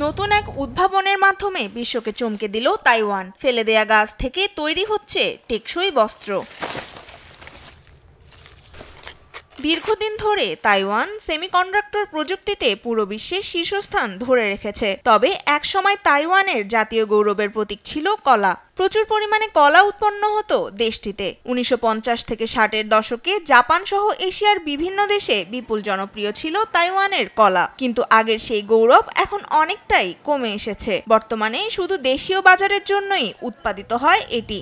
নতুন এক উদ্ভাবনের মাধ্যমে বিশ্বকে চমকে দিল তাইওয়ান। ফেলে দেয়া গাছ থেকে তৈরি হচ্ছে টেকসই বস্ত্র। দীর্ঘদিন ধরে তাইওয়ান সেমিকন্ডাক্টর প্রযুক্তিতে পুরো বিশ্বের শীর্ষস্থান ধরে রেখেছে। তবে একসময় তাইওয়ানের জাতীয় গৌরবের প্রতীক ছিল কলা। প্রচুর পরিমাণে কলা উৎপন্ন হতো দেশটিতে। ১৯৫০ থেকে ৬০-এর দশকে জাপান সহ এশিয়ার বিভিন্ন দেশে বিপুল জনপ্রিয় ছিল তাইওয়ানের কলা। কিন্তু আগের সেই গৌরব এখন অনেকটাই কমে এসেছে। বর্তমানে শুধু দেশীয় বাজারের জন্যই উৎপাদিত হয় এটি।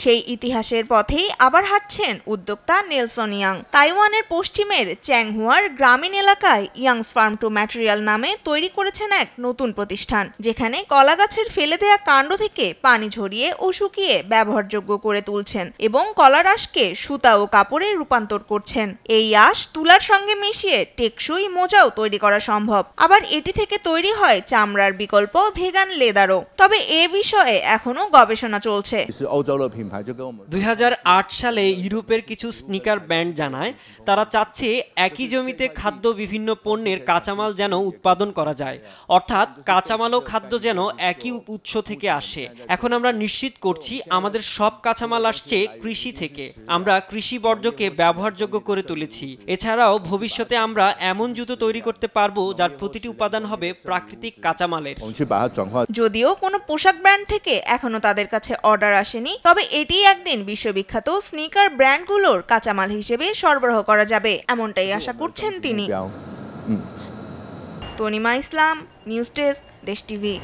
সেই ইতিহাসের পথেই আবার হাঁটছেন উদ্যোক্তা নেলসন ইয়াং। তাইওয়ানের পশ্চিমের চ্যাংহুয়ার গ্রামীণ এলাকায় ইয়াংস ফার্ম টু ম্যাটেরিয়াল নামে তৈরি করেছেন এক নতুন প্রতিষ্ঠান, যেখানে কলা গাছের ফেলে দেয়া কাণ্ড থেকে পানি ঝরিয়ে ও শুকিয়ে ব্যবহারযোগ্য করে তুলছেন এবং কলার আঁশকে সুতা ও কাপড়ে রূপান্তর করছেন। এই আঁশ তুলার সঙ্গে মিশিয়ে টেকসই মোজাও তৈরি করা সম্ভব। আবার এটি থেকে তৈরি হয় চামড়ার বিকল্প ভেগান লেদারও। তবে এ বিষয়ে এখনো গবেষণা চলছে। 2008 সালে ইউরোপের কিছু স্নিকার ব্র্যান্ড জানায় তারা চাচ্ছে একই জমিতে খাদ্য বিভিন্ন পণ্যের কাঁচামাল যেন উৎপাদন করা যায়, অর্থাৎ কাঁচামাল ও খাদ্য যেন একই উৎস থেকে আসে। এখন আমরা নিশ্চিত করছি আমাদের সব কাঁচামাল আসছে কৃষি থেকে। আমরা কৃষি বর্জ্যকে ব্যবহারযোগ্য করে তুলেছি। এছাড়াও ভবিষ্যতে আমরা এমন জুতো তৈরি করতে পারবো যার প্রতিটি উপাদান হবে প্রাকৃতিক কাঁচামালের। যদিও কোনো পোশাক ব্র্যান্ড থেকে এখনো তাদের কাছে অর্ডার আসেনি, তবে এটি একদিন বিশ্ববিখ্যাত স্নিকার ব্র্যান্ডগুলোর কাঁচামাল হিসেবে সরবরাহ করা যাবে, এমনটাই আশা করছেন তিনি। তনিমা ইসলাম, নিউজ ডেস্ক, দেশ টিভি।